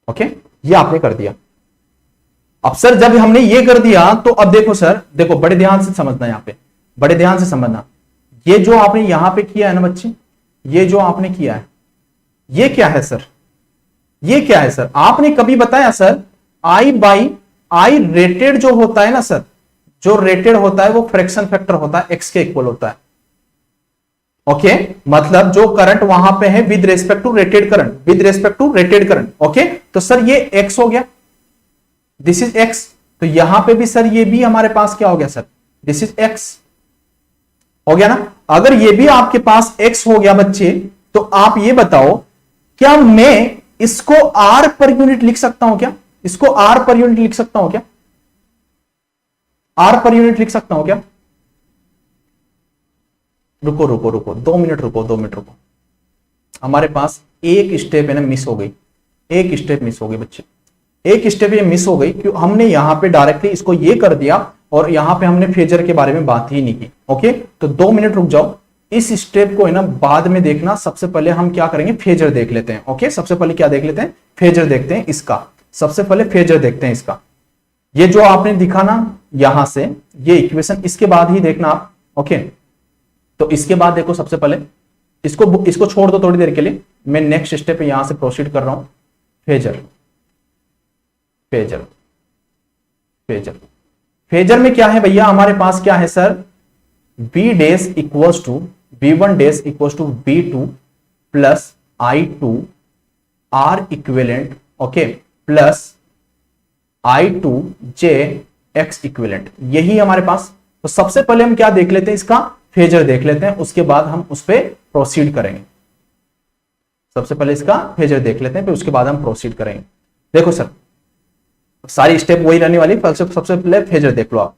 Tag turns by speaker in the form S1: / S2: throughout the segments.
S1: Okay, ये आपने कर दिया। अब सर जब हमने ये कर दिया तो अब देखो सर, देखो बड़े ध्यान से समझना, यहां पे बड़े ध्यान से समझना, ये जो आपने यहां पे किया है ना बच्चे, ये जो आपने किया है ये क्या है सर, ये क्या है सर? आपने कभी बताया sir I by I rated जो होता है ना सर, जो रेटेड होता है वो फ्रैक्शन फैक्टर होता है एक्स के इक्वल होता है। ओके, मतलब जो करंट वहां पे है with respect to rated current, with respect to rated current. Okay, तो सर ये एक्स हो गया, दिस इज एक्स, तो यहां पे भी सर ये भी हमारे पास क्या हो गया सर, दिस इज एक्स हो गया ना। अगर ये भी आपके पास एक्स हो गया बच्चे, तो आप ये बताओ क्या मैं इसको आर पर यूनिट लिख सकता हूं क्या? इसको आर पर यूनिट लिख सकता हूं क्या? आर पर यूनिट लिख सकता हूं क्या? रुको रुको रुको 2 मिनट रुको, 2 मिनट रुको, हमारे पास एक स्टेप है ना मिस हो गई, एक स्टेप मिस हो गई बच्चे, एक स्टेप ये मिस हो गई क्यों, हमने यहां पे डायरेक्टली इसको ये कर दिया और यहां पे हमने फेजर के बारे में बात ही नहीं की। ओके, तो 2 मिनट रुक जाओ, इस स्टेप को है ना बाद में देखना, सबसे पहले हम क्या करेंगे, फेजर देख लेते हैं। ओके, सबसे पहले क्या देख लेते हैं, फेजर देखते हैं इसका, सबसे पहले फेजर देखते हैं इसका। ये जो आपने दिखा ना यहां से ये इक्वेशन, इसके बाद ही देखना आप। ओके, तो इसके बाद देखो सबसे पहले इसको छोड़ दो थोड़ी देर के लिए, मैं नेक्स्ट स्टेप यहां से प्रोसीड कर रहा हूं। फेजर फेजर फेजर फेजर में क्या है भैया, हमारे पास क्या है sir, B dash equals to B1 dash equals to B2 plus I2 R equivalent, okay, plus I2 J X equivalent, यही हमारे पास। तो सबसे पहले हम क्या देख लेते हैं, इसका फेजर देख लेते हैं, उसके बाद हम उस पर प्रोसीड करेंगे। सबसे पहले इसका फेजर देख लेते हैं, फिर उसके बाद हम प्रोसीड करेंगे। देखो सर सारी स्टेप वही रहने वाली, सबसे पहले फेजर देख लो आप।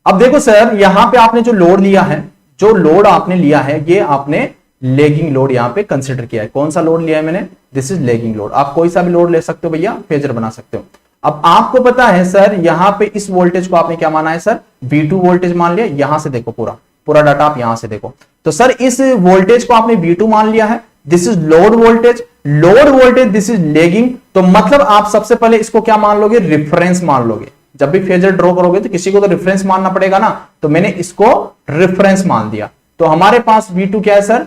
S1: अब देखो सर यहां पे आपने जो लोड लिया है, जो लोड आपने लिया है ये आपने लेगिंग लोड यहां पे कंसीडर किया है। कौन सा लोड लिया है मैंने, दिस इज लेगिंग लोड। आप कोई सा भी लोड ले सकते हो भैया, फेजर बना सकते हो। अब आपको पता है सर यहां पे इस वोल्टेज को आपने क्या माना है सर, V2 वोल्टेज मान लिया। यहां से देखो पूरा पूरा डाटा आप यहां से देखो, तो सर इस वोल्टेज को आपने V2 मान लिया है, this is load voltage, load voltage this is lagging. तो मतलब आप सबसे पहले इसको क्या मान लोगे, रिफरेंस मान लोगे। जब भी फेजर ड्रॉ करोगे तो किसी को तो रेफरेंस मानना पड़ेगा ना, तो मैंने इसको रेफरेंस मान दिया। तो हमारे पास V2 क्या है सर,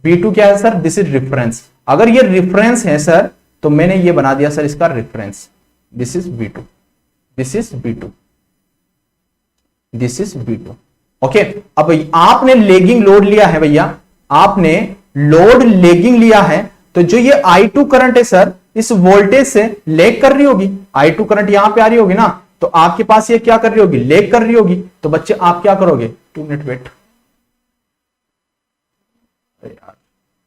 S1: V2 क्या है सर, दिस इज रेफरेंस। अगर ये रेफरेंस है सर तो मैंने ये बना दिया सर इसका reference, this is V2, this is V2, this is V2। Okay, अब आपने लेगिंग लोड लिया है भैया, आपने लोड लेगिंग लिया है, तो जो ये I2 करंट है सर इस वोल्टेज से लेग कर रही होगी, I2 करंट यहां पे आ रही होगी ना, तो आपके पास ये क्या कर रही होगी, लेग कर रही होगी। तो बच्चे आप क्या करोगे, 2 मिनट वेट, यार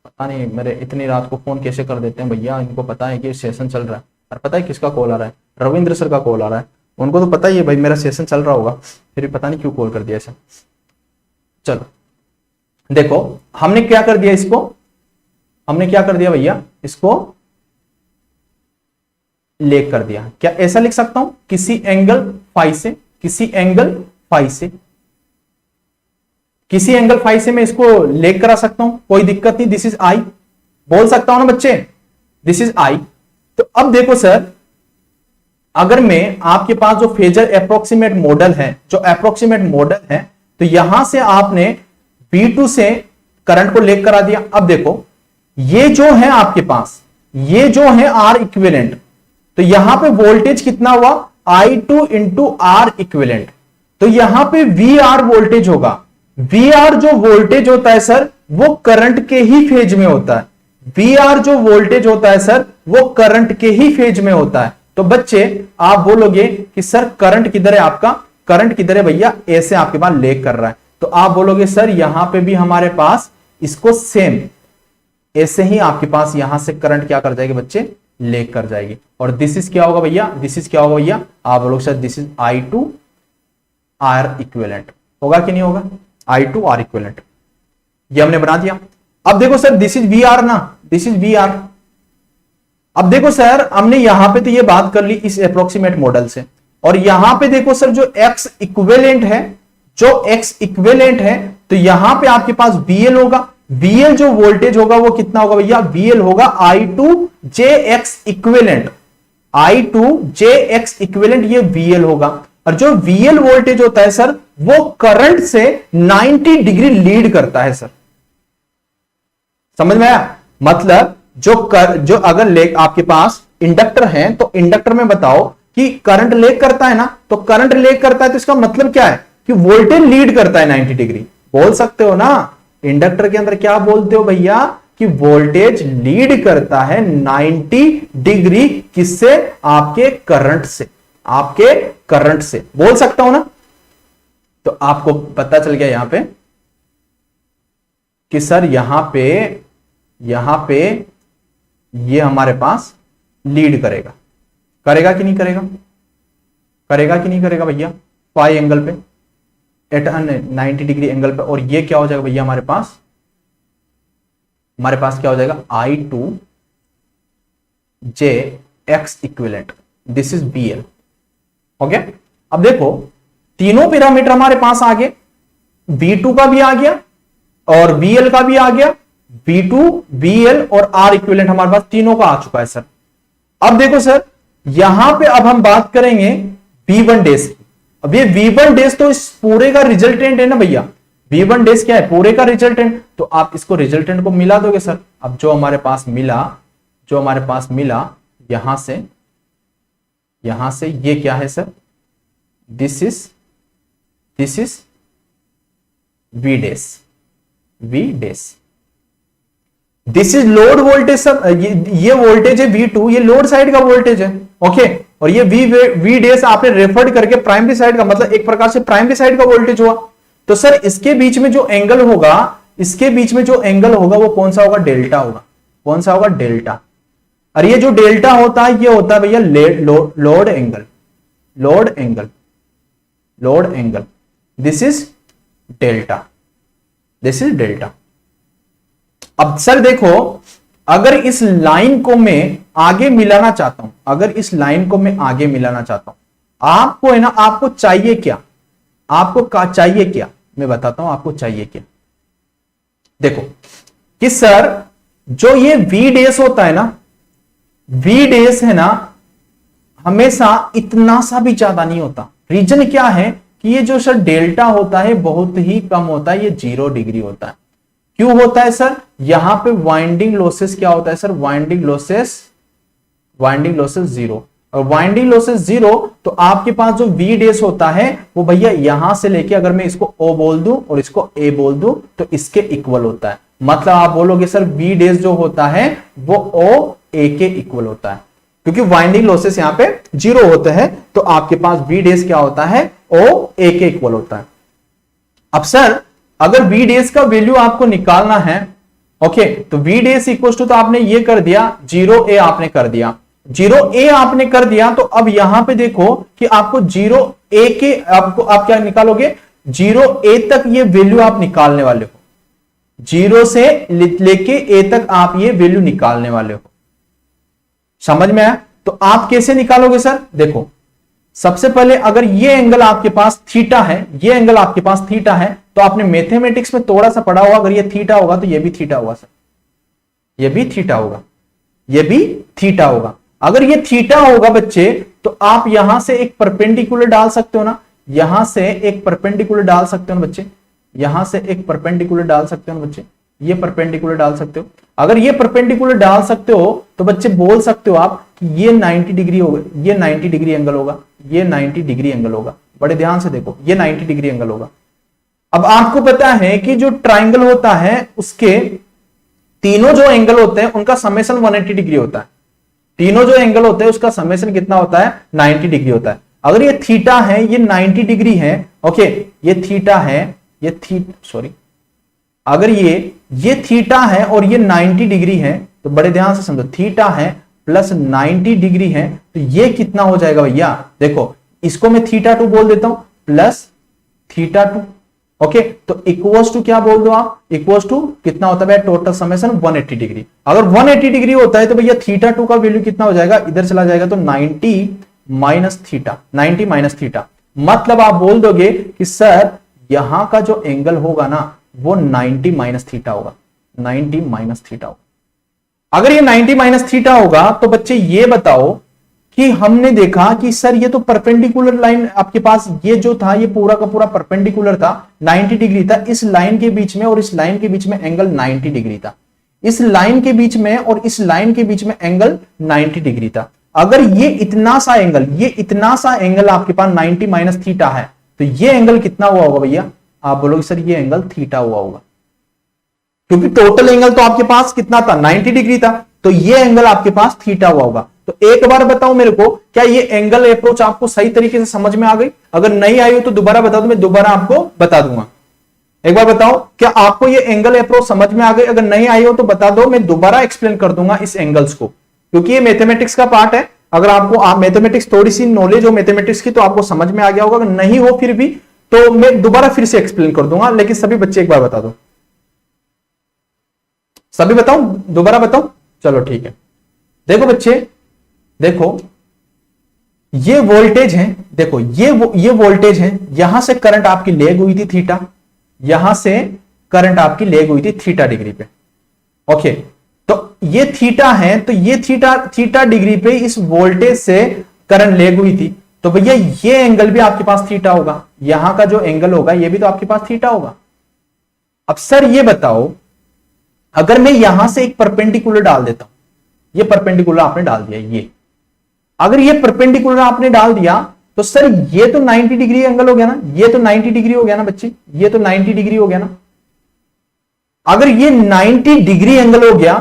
S1: पता नहीं मेरे इतनी रात को फोन कैसे कर देते हैं भैया, इनको पता है कि सेशन चल रहा है। और पता है किसका कॉल आ रहा है, रविंद्र सर का कॉल आ रहा है। उनको तो पता ही है भाई मेरा सेशन चल रहा होगा, फिर भी पता नहीं क्यों कॉल कर दिया ऐसा। चलो देखो हमने क्या कर दिया, इसको हमने क्या कर दिया भैया, इसको लेग कर दिया। क्या ऐसा लिख सकता हूं, किसी एंगल फाई से, किसी एंगल फाई से, किसी एंगल फाई से मैं इसको लेग करा सकता हूं, कोई दिक्कत नहीं। दिस इज आई बोल सकता हूं ना बच्चे, दिस इज आई। तो अब देखो सर अगर मैं आपके पास जो फेजर अप्रोक्सीमेट मॉडल है, जो अप्रोक्सीमेट मॉडल है, तो यहां से आपने V2 से करंट को लेग करा दिया। अब देखो ये जो है आपके पास, ये जो है R इक्विवेलेंट, तो यहां पे वोल्टेज कितना हुआ, I2 इंटू R इक्विवेलेंट। तो यहां पे VR वोल्टेज होगा। VR जो वोल्टेज होता है सर वो करंट के ही फेज में होता है। VR जो वोल्टेज होता है सर वो करंट के ही फेज में होता है। तो बच्चे आप बोलोगे कि सर करंट किधर है आपका, करंट किधर है भैया, ऐसे आपके पास लेग कर रहा है। तो आप बोलोगे सर यहां पे भी हमारे पास इसको सेम ऐसे ही आपके पास यहां से करंट क्या कर जाएगी बच्चे, लेग कर जाएगी। और दिस इज क्या होगा भैया, दिस इज क्या होगा भैया, आप बोलोगे sir this is I2 R equivalent. होगा कि नहीं होगा, I2 R इक्विवेलेंट, ये हमने बना दिया। अब देखो सर दिस इज VR ना, दिस इज VR। अब देखो सर हमने यहां पे तो ये बात कर ली इस अप्रोक्सीमेट मॉडल से, और यहां पे देखो सर जो X इक्विवेलेंट है, जो X इक्विवेलेंट है, तो यहां पे आपके पास VL होगा। VL जो वोल्टेज होगा वो कितना होगा भैया, VL होगा I2 JX equivalent. I two J X equivalent ये VL होगा, और जो VL वोल्टेज होता है सर वो करंट से 90 डिग्री लीड करता है सर। समझ में आया? मतलब जो अगर आपके पास इंडक्टर है तो इंडक्टर में बताओ कि करंट लेग करता है ना, तो करंट लेग करता है तो इसका मतलब क्या है कि वोल्टेज लीड करता है 90 डिग्री। बोल सकते हो ना इंडक्टर के अंदर क्या बोलते हो भैया कि वोल्टेज लीड करता है 90 डिग्री, किससे? आपके करंट से, आपके करंट से। बोल सकता हूं ना? तो आपको पता चल गया यहां पे कि सर यहां पे ये हमारे पास लीड करेगा। करेगा कि नहीं करेगा? करेगा कि नहीं करेगा भैया? फाई एंगल पे, एट 90 डिग्री एंगल पे। और ये क्या हो जाएगा भैया हमारे पास क्या हो जाएगा? I two J X equivalent, this is BL। Okay, अब देखो तीनों पैरामीटर हमारे पास आ गए, V2 का भी आ गया और VL का भी आ गया, V2 VL और R इक्विवेलेंट हमारे पास तीनों का आ चुका है सर। अब देखो सर यहां पे अब हम बात करेंगे V1 डेज की। अब ये V1 डेज तो इस पूरे का रिजल्टेंट है ना भैया, V1 डेज क्या है? पूरे का रिजल्टेंट। तो आप इसको रिजल्टेंट को मिला दोगे सर। अब जो हमारे पास मिला यहां से ये क्या है sir? This is V days, this is load voltage sir. ये वोल्टेज है V2, ये लोड साइड का वोल्टेज है। ओके, और ये V डेज आपने रेफर्ड करके प्राइमरी साइड का, मतलब एक प्रकार से प्राइमरी साइड का वोल्टेज हुआ। तो सर इसके बीच में जो एंगल होगा, वो कौन सा होगा? डेल्टा होगा। कौन सा होगा? डेल्टा। और ये जो डेल्टा होता है ये होता है भैया load angle. This is delta. अब सर देखो अगर इस लाइन को मैं आगे मिलाना चाहता हूं, आपको है ना, आपको चाहिए क्या? चाहिए क्या? मैं बताता हूं आपको चाहिए क्या। देखो कि सर जो ये V डेस होता है ना, V डेस है ना, हमेशा इतना सा भी ज्यादा नहीं होता। रीजन क्या है कि ये जो सर डेल्टा होता है बहुत ही कम होता है, ये 0 डिग्री होता है। क्यों होता है सर? यहां पे वाइंडिंग लॉसेस क्या होता है सर? Winding losses 0। और वाइंडिंग लॉसेस 0 तो आपके पास जो V डेस होता है वो भैया यहां से लेके, अगर मैं इसको O बोल दूं और इसको A बोल दूं तो इसके इक्वल होता है। मतलब आप बोलोगे सर V डेस जो होता है वो OA के इक्वल होता है, क्योंकि वाइंडिंग लॉसेस यहां पे 0 होते हैं। तो आपके पास V डेस क्या होता है? OA के इक्वल होता है। अब सर अगर V डेस का वैल्यू आपको निकालना है, ओके, तो V डेस इक्वल टू, तो आपने ये कर दिया 0A आपने कर दिया, 0A आपने कर दिया। तो अब यहां पे देखो कि आपको 0A के आप क्या निकालोगे? 0A तक ये वैल्यू आप निकालने वाले हो, 0 से लेके A तक आप ये वैल्यू निकालने वाले हो। समझ में आया? तो आप कैसे निकालोगे सर? देखो सबसे पहले अगर ये एंगल आपके पास थीटा है, तो आपने मैथमेटिक्स में थोड़ा सा पढ़ा होगा, अगर ये थीटा होगा तो ये भी थीटा होगा सर, ये भी थीटा होगा। अगर ये थीटा होगा बच्चे तो आप यहां से एक परपेंडिकुलर डाल सकते हो ना, यहां से एक परपेंडिकुलर डाल सकते हो बच्चे, ये परपेंडिकुलर डाल सकते हो। अगर ये परपेंडिकुलर डाल सकते हो तो बच्चे बोल सकते हो आप कि ये 90 डिग्री होगा, ये 90 डिग्री एंगल होगा, बड़े ध्यान से देखो, ये 90 डिग्री एंगल होगा। अब आपको पता है कि जो ट्राइंगल होता है उसके तीनों जो एंगल होते हैं उनका समेशन 180 डिग्री होता है। तीनों जो एंगल होते हैं उसका समेशन कितना होता है? 90 डिग्री होता है। अगर ये थीटा है, ये 90 डिग्री है, ओके, ये थीटा है, अगर ये थीटा है और ये 90 डिग्री है, तो बड़े ध्यान से समझो, थीटा है प्लस 90 डिग्री है, तो ये कितना हो जाएगा भैया? देखो इसको मैं θ2 बोल देता हूं, प्लस θ2, ओके, तो इक्वल्स टू क्या बोल दो आप? इक्वल्स टू कितना होता है टोटल समेशन 180 डिग्री। अगर 180 डिग्री होता है तो भैया θ2 का वैल्यू कितना हो जाएगा? इधर चला जाएगा तो 90 माइनस थीटा। मतलब आप बोल दोगे कि सर यहां का जो एंगल होगा ना वो 90 माइनस थीटा होगा, 90 माइनस थीटा होगा। अगर ये 90 माइनस थीटा होगा तो बच्चे ये बताओ कि हमने देखा कि सर ये तो परपेंडिकुलर लाइन आपके पास, ये जो था ये पूरा का पूरा परपेंडिकुलर था, 90 डिग्री था। इस लाइन के बीच में और इस लाइन के बीच में एंगल 90 डिग्री था। इस लाइन के बीच में और इस लाइन के बीच में एंगल 90 डिग्री था। अगर ये इतना सा एंगल, ये इतना सा एंगल आपके पास 90 माइनस थीटा है, तो ये एंगल कितना हुआ होगा भैया? आप बोलोगे सर ये एंगल थीटा हुआ होगा, क्योंकि टोटल एंगल तो आपके पास कितना था? 90 डिग्री था, तो ये एंगल आपके पास थीटा हुआ होगा। तो एक बार बताओ मेरे को, क्या ये एंगल अप्रोच आपको सही तरीके से समझ में आ गई? अगर नहीं आई हो तो दोबारा बता दो, मैं दोबारा आपको बता दूंगा। एक बार बताओ, क्या आपको ये एंगल अप्रोच समझ में आ गई? अगर नहीं आई हो तो बता दो, मैं दोबारा एक्सप्लेन कर दूंगा इस एंगल्स को, क्योंकि ये मैथमेटिक्स का पार्ट है। अगर आपको मैथमेटिक्स थोड़ी सी नॉलेज हो मैथमेटिक्स की तो आपको समझ में आ गया होगा, अगर नहीं हो फिर भी तो मैं दोबारा फिर से एक्सप्लेन कर दूंगा। लेकिन सभी बच्चे एक बार बता दो, सभी बताओ, दोबारा बताओ। चलो ठीक है। देखो बच्चे, देखो ये वोल्टेज है, देखो ये वोल्टेज है, यहां से करंट आपकी लेग हुई थी थीटा, यहां से करंट आपकी लेग हुई थी थीटा डिग्री पे। ओके, तो ये थीटा है, तो ये थीटा डिग्री पे इस वोल्टेज से करंट लेग हुई थी, तो भैया ये एंगल भी आपके पास थीटा होगा। यहां का जो एंगल होगा ये भी तो आपके पास थीटा होगा। अब सर ये बताओ, अगर मैं यहां से एक परपेंडिकुलर डाल देता हूं, ये परपेंडिकुलर आपने डाल दिया, ये अगर ये परपेंडिकुलर आपने डाल दिया तो सर ये तो 90 डिग्री एंगल हो गया ना, ये तो 90 डिग्री हो गया ना बच्चे, ये तो 90 डिग्री हो गया ना। अगर ये 90 डिग्री एंगल हो गया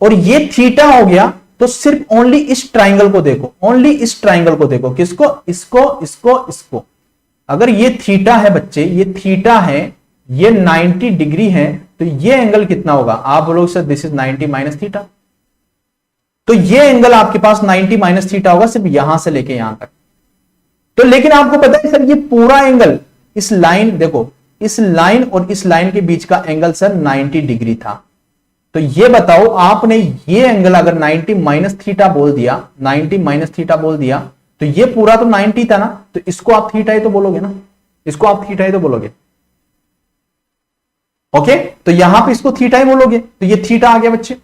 S1: और ये थीटा हो गया, तो सिर्फ ओनली इस ट्राइंगल को देखो, ओनली इस ट्राइंगल को देखो। किसको? इसको, इसको, इसको। अगर ये थीटा है बच्चे, ये थीटा है, ये 90 डिग्री है, तो ये एंगल कितना होगा? आप बोलोगे sir this is 90 minus theta, तो ये एंगल आपके पास 90 माइनस थीटा होगा, सिर्फ यहां से लेके यहां तक। तो लेकिन आपको पता है सर ये पूरा एंगल, इस लाइन देखो, इस लाइन और इस लाइन के बीच का एंगल सर 90 डिग्री था। तो ये बताओ, आपने ये एंगल अगर 90 माइनस थीटा बोल दिया, 90 माइनस थीटा बोल दिया, तो ये पूरा तो 90 था ना, तो इसको आप थीटा ही तो बोलोगे ना, इसको आप थीटा ही तो बोलोगे। ओके, तो यहां पे इसको थीटा ही बोलोगे, तो ये थीटा आ गया बच्चे।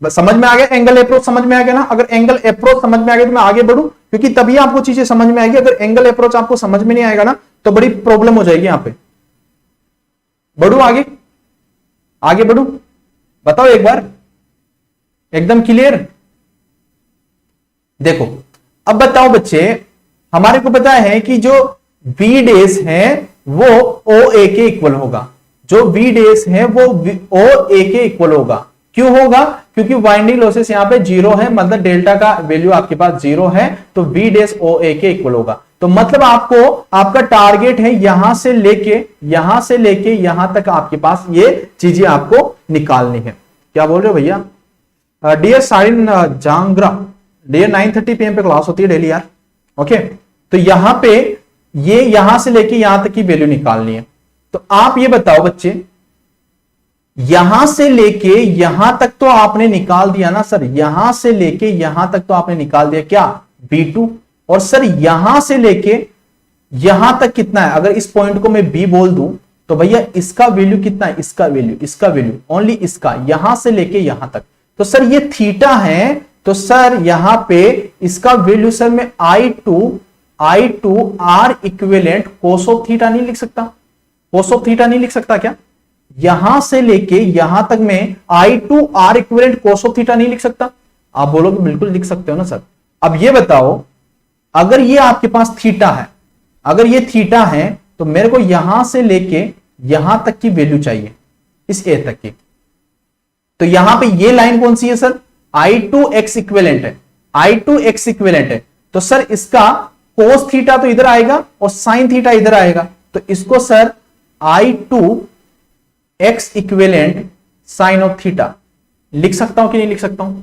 S1: समझ में आ गया? एंगल अप्रोच समझ में आ गया ना? अगर एंगल अप्रोच समझ में आ गया तो मैं आगे बढ़ूं, क्योंकि तभी आपको चीजें समझ में आएगी। अगर एंगल अप्रोच आपको समझ में नहीं आएगा ना तो बड़ी प्रॉब्लम हो जाएगी यहां पे। बढ़ू आगे, आगे बढ़ू, बताओ एक बार, एकदम क्लियर? देखो अब बताओ बच्चे, हमारे को पता है कि जो वी डेस है वो ओ ए के इक्वल होगा, जो वी डेस है वो ओ ए के इक्वल होगा। क्यों होगा? क्योंकि वाइंडिंग लॉसेस यहां पे जीरो है, मतलब डेल्टा का वैल्यू आपके पास जीरो है, तो वी डेस ओ ए के इक्वल होगा। तो मतलब आपको, आपका टारगेट है यहां से लेके यहां तक आपके पास ये चीजें आपको निकालनी है। क्या बोल रहे हो भैया? Dear Sarin Jangra, dear 9:30 PM पे क्लास होती है डेली यार। ओके, तो यहां पे ये यहां से लेके यहां तक की वैल्यू निकालनी है। तो आप ये बताओ बच्चे, यहां से लेके यहां तक तो आपने निकाल दिया ना सर, यहां से लेके यहां तक तो आपने निकाल दिया क्या? B2। और सर यहां से लेके यहां तक कितना है? अगर इस पॉइंट को मैं B बोल दूं तो भैया इसका वैल्यू कितना है? इसका वैल्यू ओनली इसका, यहां से लेके यहां तक। तो सर ये थीटा है, तो सर यहां पे इसका वैल्यू सर मैं I2 R equivalent cos of theta नहीं लिख सकता? कोस ऑफ थीटा नहीं लिख सकता क्या? यहां से लेके यहां तक मैं I2 R equivalent cos of theta नहीं लिख सकता? आप बोलोगे बिल्कुल लिख सकते हो ना सर। अब ये बताओ, अगर ये आपके पास थीटा है, अगर ये थीटा है, तो मेरे को यहां से लेके यहां तक की वैल्यू चाहिए, इस ए तक की। तो यहां पे ये लाइन कौन सी है सर? I2X इक्विवेलेंट है, I2X इक्विवेलेंट है। तो सर इसका कोस थीटा तो इधर आएगा और साइन थीटा इधर आएगा, तो इसको sir I2X equivalent sine of theta लिख सकता हूं कि नहीं लिख सकता हूं?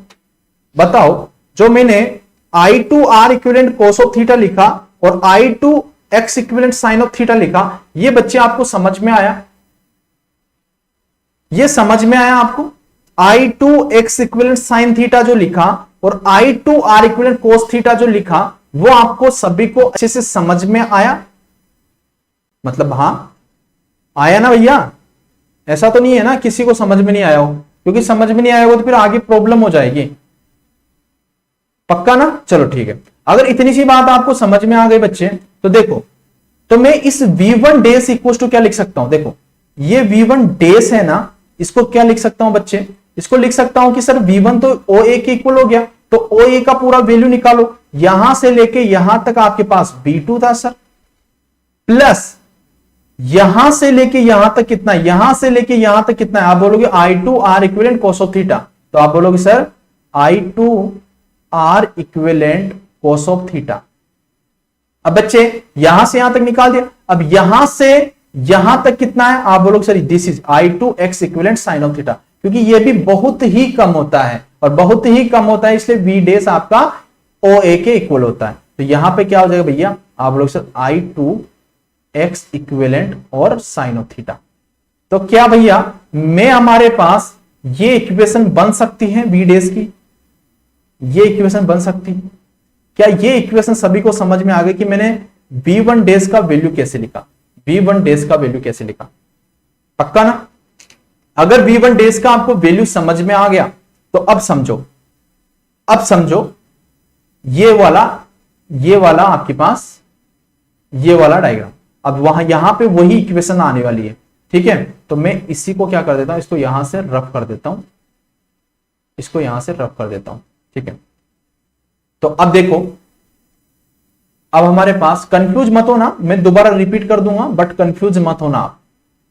S1: बताओ, जो मैंने I2R equivalent cos of theta लिखा और I2X equivalent sine of theta लिखा, ये बच्चे आपको समझ में आया? ये समझ में आया आपको? I2X इक्विवेलेंट साइन थीटा जो लिखा और I2R इक्विवेलेंट कोस थीटा जो लिखा, वो आपको सभी को अच्छे से समझ में आया? मतलब हां आया ना भैया? ऐसा तो नहीं है ना किसी को समझ में नहीं आया हो, क्योंकि समझ में नहीं आया हो तो फिर आगे प्रॉब्लम हो जाएगी। पक्का ना? चलो ठीक है। अगर इतनी सी बात आपको समझ में आ गई बच्चे, तो देखो, तो मैं इस v1 डेस इक्वल टू क्या लिख सकता हूं? देखो ये v1 डेस है ना, इसको क्या लिख सकता हूं बच्चे? इसको लिख सकता हूं कि सर v1 तो OA के इक्वल हो गया, तो OA का पूरा वैल्यू निकालो, यहां से लेके यहां तक आपके पास v2 था सर, प्लस यहां से लेके यहां तक कितना, यहां से लेके यहां तक कितना है? आप बोलोगे I2 R equivalent cos of theta, तो आप बोलोगे sir I2 R equivalent cos of theta. अब बच्चे यहां से यहां तक निकाल दिया, अब यहां से यहां तक कितना है? आप बोलोगे sir this is I2 X equivalent sine of theta, क्योंकि ये भी बहुत ही कम होता है, और बहुत ही कम होता है इसलिए v डेस आपका OA के इक्वल होता है। तो यहां पे क्या हो जाएगा भैया? आप बोलोगे सर I2 X इक्विवेलेंट और साइन ऑफ थीटा। तो क्या भैया मैं हमारे पास ये इक्वेशन बन सकती है v डेस की? ये इक्वेशन बन सकती है क्या? ये इक्वेशन सभी को समझ में आ गई कि मैंने v1 डेज का वैल्यू कैसे लिखा? v1 डेज का वैल्यू कैसे लिखा? पक्का ना? अगर v1 डेज का आपको वैल्यू समझ में आ गया तो अब समझो, अब समझो ये वाला आपके पास ये वाला डायग्राम, अब वहां यहां पे वही इक्वेशन आने वाली है, ठीक है? तो मैं इसी को क्या कर देता हूं, इसको यहां से रफ कर देता हूं, इसको यहां से रफ कर देता हूं, ठीक है? तो अब देखो, अब हमारे पास, कंफ्यूज मत हो ना, मैं दोबारा रिपीट कर दूंगा, बट कंफ्यूज मत होना आप।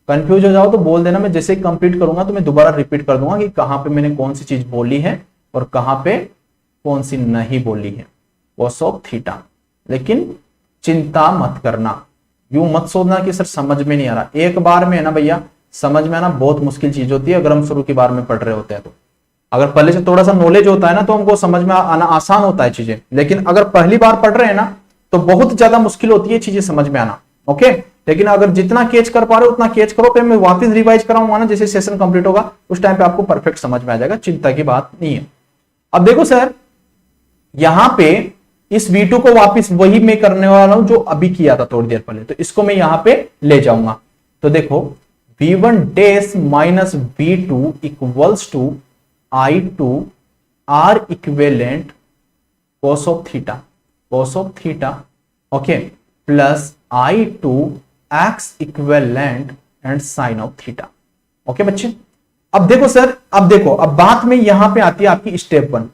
S1: कंफ्यूज हो जाओ तो बोल देना, मैं जैसे कंप्लीट करूंगा तो मैं दोबारा रिपीट कर दूंगा कि कहां पे मैंने कौन सी चीज बोली है और कहां पे कौन सी नहीं बोली है, cos ऑफ थीटा। लेकिन चिंता मत करना, यूं मत सोचना कि सर समझ में नहीं आ रहा। एक बार में है ना भैया, समझ में आना बहुत मुश्किल चीज होती है अगर हम शुरू की बार में पढ़ रहे होते हैं तो। अगर पहले से थोड़ा सा नॉलेज होता है ना तो हमको समझ में आना आसान होता है चीजें, लेकिन अगर पहली बार पढ़ रहे हैं ना तो बहुत ज्यादा मुश्किल होती है चीजें समझ में आना, ओके? लेकिन अगर जितना कैच कर पा रहे हो उतना कैच करो, फिर मैं वापस रिवाइज कराऊंगा ना, जैसे सेशन कंप्लीट होगा उस टाइम पे आपको परफेक्ट समझ में आ जाएगा, चिंता की बात नहीं है। अब देखो सर, यहां पे इस V2 को वापस वही मैं करने वाला हूं जो अभी किया था थोड़ी देर पहले, तो इसको मैं यहां पे ले जाऊंगा। तो देखो V1 dash minus V2 equals to I2 R equivalent cos of theta, okay, plus I2 X equivalent and sine of theta, okay बच्चे? अब देखो सर, अब देखो, अब बात में यहां पे आती है आपकी स्टेप 1।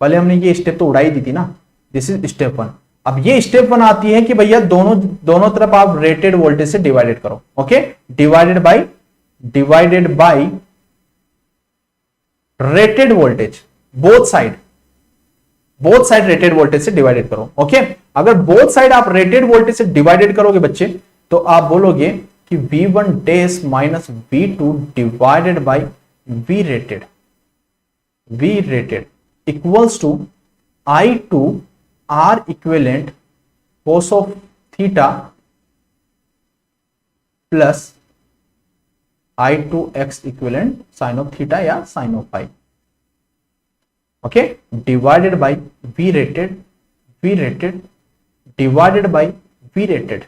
S1: पहले हमने ये स्टेप तो उड़ाई दी थी ना, दिस इज स्टेप 1। अब ये स्टेप 1 आती है कि भैया दोनों तरफ आप रेटेड वोल्टेज से डिवाइडेड करो, okay? Divided by rated voltage, both side rated voltage से डिवाइडेड करो, ओके? अगर बोथ साइड आप रेटेड वोल्टेज से डिवाइडेड करोगे बच्चे, तो आप बोलोगे कि V1 dash minus V2 divided by V rated equals to I2 R equivalent cos of theta plus I2 X equivalent sine of theta या sine of pi, okay? Divided by V rated divided by V rated.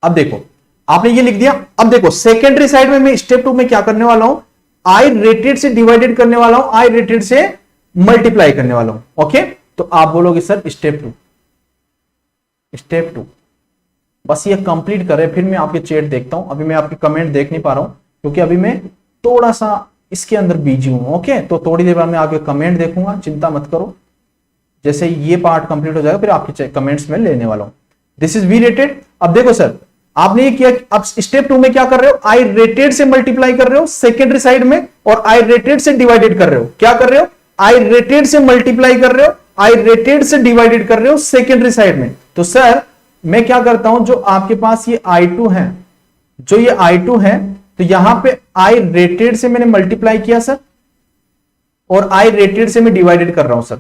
S1: अब देखो आपने ये लिख दिया। अब देखो secondary side में मैं स्टेप 2 में क्या करने वाला हूं, I रेटेड से डिवाइडेड करने वाला हूं, I रेटेड से मल्टीप्लाई करने वाला हूं, ओके? तो आप बोलोगे सर स्टेप 2 बस ये कंप्लीट करे, फिर मैं आपके चैट देखता हूं। अभी मैं आपके कमेंट देख नहीं पा रहा हूं क्योंकि अभी मैं थोड़ा सा इसके अंदर बिजी हूं, ओके? तो थोड़ी देर बाद मैं आपके कमेंट देखूंगा, चिंता मत करो। जैसे ये पार्ट कंप्लीट हो जाएगा फिर आपके कमेंट्स में लेने वाला हूं। This is V rated. अब देखो सर, आपने ये किया, अब स्टेप 2 में क्या कर रहे हो, I रेटेड से मल्टीप्लाई कर रहे हो सेकेंडरी साइड में, और I रेटेड से डिवाइडेड कर रहे हो। क्या कर रहे हो, I रेटेड से मल्टीप्लाई कर रहे हो, I रेटेड से डिवाइडेड कर रहे हो सेकेंडरी साइड में। तो सर मैं क्या करता हूं, जो आपके पास ये I2 है, जो ये I2 है, तो यहां पे I रेटेड से मैंने मल्टीप्लाई किया सर, और I रेटेड से मैं डिवाइडेड कर रहा हूं सर,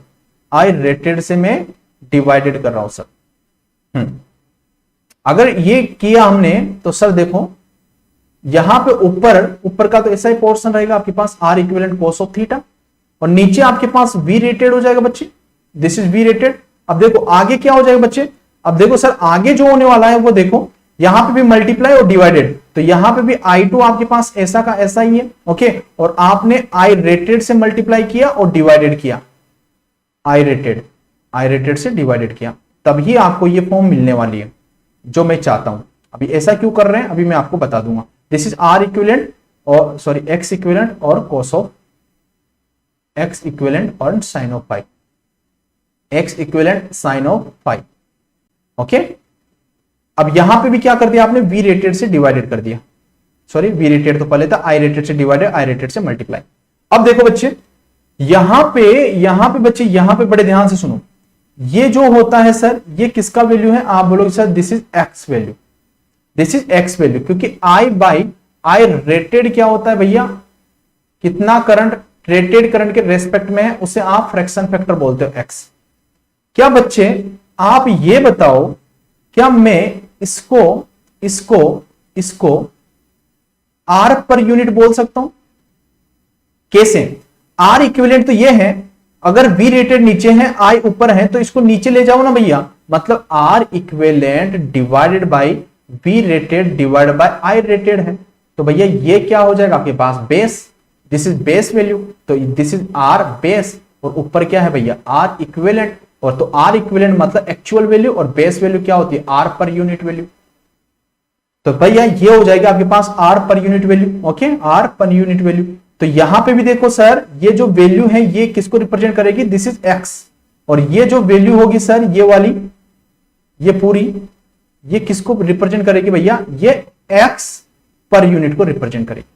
S1: I रेटेड से मैं डिवाइडेड कर रहा हूं सर। अगर ये किया हमने तो सर देखो यहां पे ऊपर का तो ऐसा ही पोर्शन रहेगा आपके पास R equivalent cos of theta, और नीचे आपके पास V रेटेड हो जाएगा बच्चे, दिस इज V रेटेड। अब देखो आगे क्या हो जाएगा बच्चे, अब देखो सर आगे जो होने वाला है वो देखो, यहां पे भी मल्टीप्लाई और डिवाइडेड, तो यहां पे भी I2 आपके पास ऐसा का ऐसा ही है, ओके? और आपने I रेटेड से मल्टीप्लाई किया और डिवाइडेड किया, आई रेटेड से डिवाइडेड किया, तभी आपको ये फॉर्म मिलने वाली है जो मैं चाहता हूं। अभी ऐसा क्यों कर रहे हैं अभी मैं आपको बता दूंगा। दिस इज आर इक्विवेलेंट और सॉरी एक्स इक्विवेलेंट और कॉस ऑफ एक्स इक्विवेलेंट और sine of five, X equivalent sine of five. Okay, अब यहां पे भी क्या कर दिया आपने, वी रेटेड से डिवाइडेड कर दिया, सॉरी वी रेटेड तो पहले था, आई रेटेड से डिवाइडेड, आई रेटेड से मल्टीप्लाई। अब देखो बच्चे यहां पे बच्चे यहां पे बड़े ध्यान से सुनो, ये जो होता है सर ये किसका वैल्यू है, आप बोलोगे sir this is x value, this is x value, क्योंकि आई बाई आई रेटेड क्या होता है भैया, कितना करंट रेटेड करंट के रेस्पेक्ट में है उसे आप फ्रैक्शन फैक्टर बोलते हो एक्स। क्या बच्चे आप ये बताओ, क्या मैं इसको आर पर यूनिट बोल सकता हूं? कैसे? आर इक्विवेलेंट तो ये है, अगर वी रेटेड नीचे है आई ऊपर है तो इसको नीचे ले जाओ ना भैया, मतलब R equivalent divided by V rated divided by I rated है, तो भैया ये क्या हो जाएगा आपके पास base, this is base value, तो दिस इज आर बेस और ऊपर क्या है भैया आर इक्विवेलेंट, और तो आर इक्विवेलेंट मतलब एक्चुअल वैल्यू और बेस वैल्यू क्या होती है आर पर यूनिट वैल्यू, तो भैया ये हो जाएगा आपके पास R per unit value. Okay, R per unit value. तो यहां पे भी देखो सर ये जो वैल्यू है ये किसको रिप्रेजेंट करेगी, दिस इज एक्स, और ये जो वैल्यू होगी सर ये वाली ये पूरी ये किसको रिप्रेजेंट करेगी भैया, ये एक्स पर यूनिट को रिप्रेजेंट करेगी।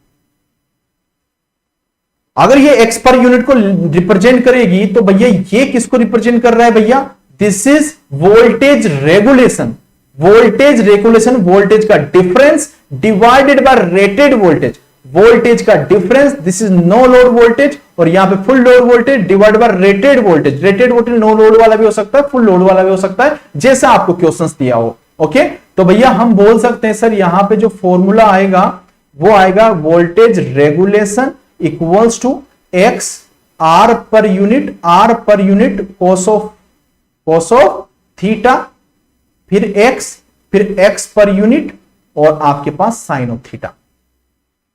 S1: अगर ये एक्स पर यूनिट को रिप्रेजेंट करेगी तो भैया ये किसको रिप्रेजेंट कर रहा है भैया, this is voltage regulation, voltage regulation, voltage का difference divided by rated voltage, voltage का difference, this is no load voltage, और यहां पे full load voltage divided by rated voltage, rated voltage no load वाला भी हो सकता है फुल लोड वाला भी हो सकता है जैसा आपको क्वेश्चंस दिया हो। ओके, तो भैया हम बोल सकते हैं सर यहां पे जो फॉर्मूला आएगा वो आएगा voltage regulation equals to X R per unit cos of theta, फिर एक्स पर यूनिट और आपके पास साइन ऑफ थीटा।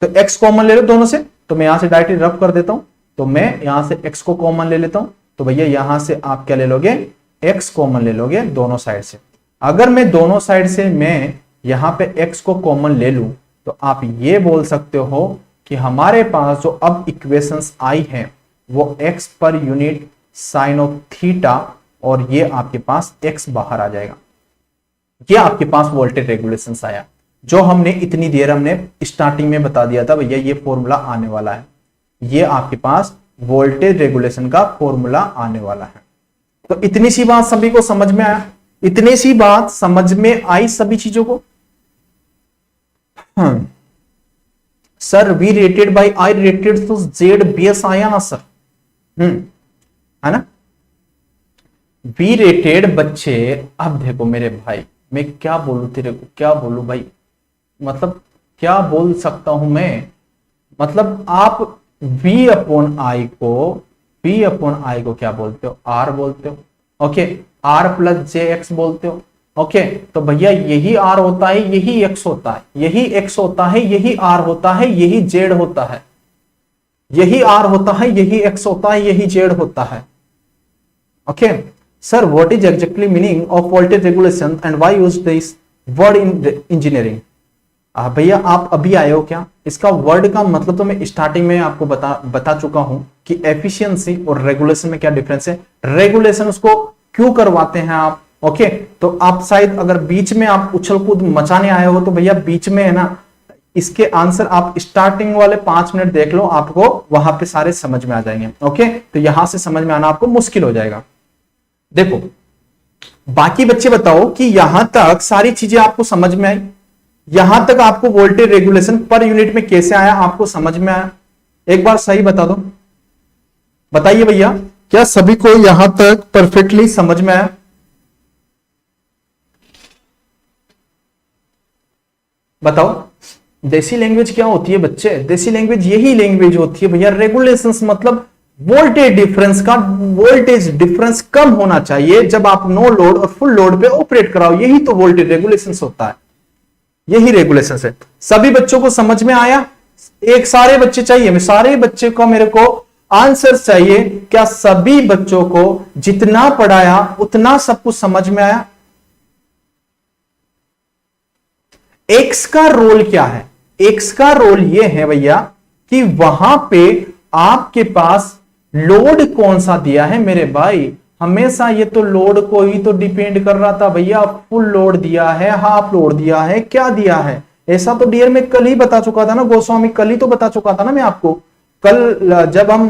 S1: तो एक्स कॉमन ले लो दोनों से, तो मैं यहां से डायरेक्टली रफ कर देता हूं, तो मैं यहां से एक्स को कॉमन ले लेता हूं, तो भैया यहां से आप क्या ले लोगे, एक्स कॉमन ले लोगे दोनों साइड से। अगर मैं दोनों साइड से मैं यहां पे एक्स को कॉमन ले लूं तो आप ये बोल सकते हो कि हमारे पास जो अब इक्वेशंस आई है वो x per unit sine of theta और ये आपके पास एक्स बाहर आ जाएगा, ये आपके पास वोल्टेज रेगुलेशन आया जो हमने इतनी देर हमने स्टार्टिंग में बता दिया था भैया ये फॉर्मूला आने वाला है, ये आपके पास वोल्टेज रेगुलेशन का फॉर्मूला आने वाला है। तो इतनी सी बात सभी को समझ में आया, इतनी सी बात समझ में आई सभी चीजों को। Sir V rated by I rated तो जेड बेस आया ना सर, है ना, वी रेटेड बच्चे। अब देखो मेरे भाई मैं क्या बोलूं तेरे को, क्या बोलूं भाई, मतलब क्या बोल सकता हूं मैं, मतलब आप v अपॉन आई को क्या बोलते हो, r बोलते हो। ओके, r प्लस जे एक्स बोलते हो। ओके, तो भैया यही r होता है, यही x होता है, यही x होता है, यही r होता है, यही z होता है, यही r होता है, यही x होता है, यही z होता है। Okay sir, what is exactly meaning of voltage regulation and why use this word in engineering? भैया आप अभी आए हो क्या? इसका वर्ड का मतलब तो मैं स्टार्टिंग में आपको बता चुका हूं कि एफिशिएंसी और रेगुलेशन में क्या डिफरेंस है, रेगुलेशन उसको क्यों करवाते हैं आप। ओके, तो आप शायद अगर बीच में आप उछल कूद मचाने आए हो तो भैया बीच में है ना, इसके आंसर आप स्टार्टिंग वाले 5 मिनट देख लो, आपको वहां पे सारे समझ में आ जाएंगे। ओके, तो यहां से समझ में आना आपको मुश्किल हो जाएगा। देखो बाकी बच्चे बताओ कि यहां तक सारी चीजें आपको समझ में आई, यहां तक आपको वोल्टेज रेगुलेशन पर यूनिट में कैसे आया आपको समझ में आया? एक बार सही बता दो, बताइए भैया, क्या सभी को यहां तक परफेक्टली समझ में आया? बताओ, देसी लैंग्वेज क्या होती है बच्चे? देसी लैंग्वेज यही लैंग्वेज होती है भैया, रेगुलेशंस मतलब वोल्टेज डिफरेंस का, वोल्टेज डिफरेंस कम होना चाहिए जब आप नो लोड और फुल लोड पे ऑपरेट कराओ, यही तो वोल्टेज रेगुलेशंस होता है, यही रेगुलेशंस है। सभी बच्चों को समझ में आया? एक सारे बच्चे चाहिए, मैं सारे बच्चे को मेरे को आंसर चाहिए। क्या सभी बच्चों को जितना पढ़ाया उतना सब कुछ समझ में आया? एक्स का रोल क्या है? एक्स का रोल यह है भैया कि वहां पे आपके पास लोड कौन सा दिया है मेरे भाई। हमेशा ये तो लोड को ही तो डिपेंड कर रहा था भैया। फुल लोड दिया है, हाफ लोड दिया है, क्या दिया है, ऐसा तो डियर में कल ही बता चुका था ना गोस्वामी, कल ही तो बता चुका था ना मैं आपको। कल जब हम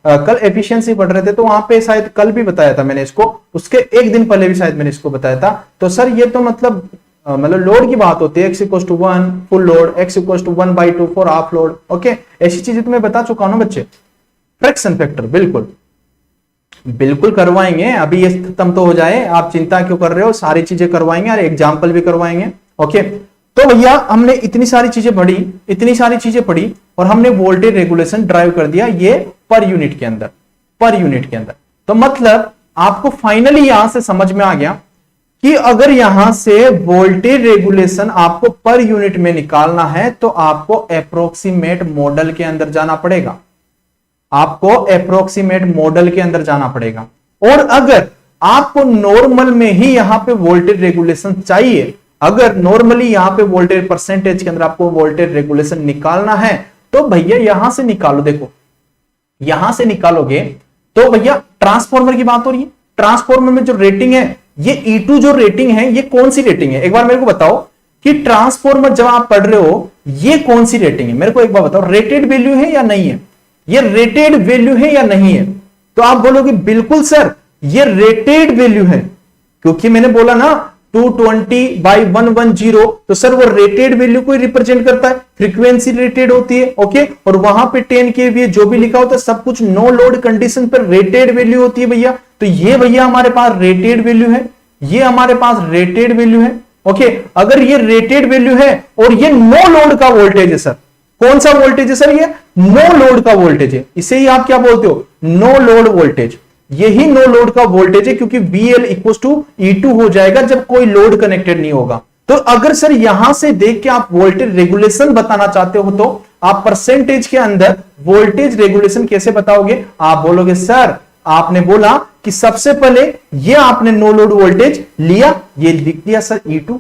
S1: कल एफिशिएंसी पढ़ रहे थे तो वहां पे शायद कल भी बताया था मैंने इसको, उसके एक दिन पहले भी शायद मैंने इसको बताया था। तो सर ये तो मतलब लोड की बात होती है, X equal to 1 full load, X equal to 1/2 for half load. Okay, ऐसी चीजें तो मैं बता चुका हूं ना बच्चे। फ्रैक्शन फैक्टर बिल्कुल बिल्कुल करवाएंगे, अभी ये खत्म तो हो जाए, आप चिंता क्यों कर रहे हो, सारी चीजें करवाएंगे और एग्जाम्पल भी करवाएंगे। ओके, तो भैया हमने इतनी सारी चीजें पढ़ी, इतनी सारी चीजें पढ़ी और हमने वोल्टेज रेगुलेशन ड्राइव कर दिया ये पर यूनिट के अंदर, पर यूनिट के अंदर। तो मतलब आपको फाइनली यहां से समझ में आ गया कि अगर यहां से वोल्टेज रेगुलेशन आपको पर यूनिट में निकालना है तो आपको अप्रोक्सीमेट मॉडल के अंदर जाना पड़ेगा, आपको अप्रोक्सीमेट मॉडल के अंदर जाना पड़ेगा। और अगर आपको नॉर्मल में ही यहां पे वोल्टेज रेगुलेशन चाहिए, अगर नॉर्मली यहां पे वोल्टेज परसेंटेज के अंदर आपको वोल्टेज रेगुलेशन निकालना है तो भैया यहां से निकालो। देखो यहां से निकालोगे तो भैया ट्रांसफॉर्मर की बात हो रही है, ट्रांसफॉर्मर में जो रेटिंग है ये E2 जो रेटिंग है ये कौन सी रेटिंग है, एक बार मेरे को बताओ कि ट्रांसफॉर्मर जब आप पढ़ रहे हो ये कौन सी रेटिंग है, मेरे को एक बार बताओ। रेटेड वैल्यू है या नहीं है, ये रेटेड वैल्यू है या नहीं है? तो आप बोलोगे बिल्कुल सर ये रेटेड वैल्यू है, क्योंकि मैंने बोला ना 220/110, तो सर वो रेटेड वैल्यू को रिप्रेजेंट करता है, फ्रीक्वेंसी रेटेड होती है। ओके, और वहां पे 10 kVA जो भी लिखा होता है सब कुछ नो लोड कंडीशन पर रेटेड वैल्यू होती है भैया। तो ये भैया हमारे पास रेटेड वैल्यू है, ये हमारे पास रेटेड वैल्यू है। ओके, अगर ये रेटेड वैल्यू है और ये नो लोड का वोल्टेज है सर, कौन सा वोल्टेज है सर, ये नो लोड का वोल्टेज है, इसे ही आप क्या बोलते हो, नो लोड वोल्टेज। यही नो लोड का वोल्टेज है क्योंकि VL इक्वल टू E2 हो जाएगा जब कोई लोड कनेक्टेड नहीं होगा। तो अगर सर यहां से देख के आप वोल्टेज रेगुलेशन बताना चाहते हो तो आप परसेंटेज के अंदर वोल्टेज रेगुलेशन कैसे बताओगे? आप बोलोगे सर आपने बोला कि सबसे पहले ये आपने नो लोड वोल्टेज लिया, ये लिख दिया सर E2,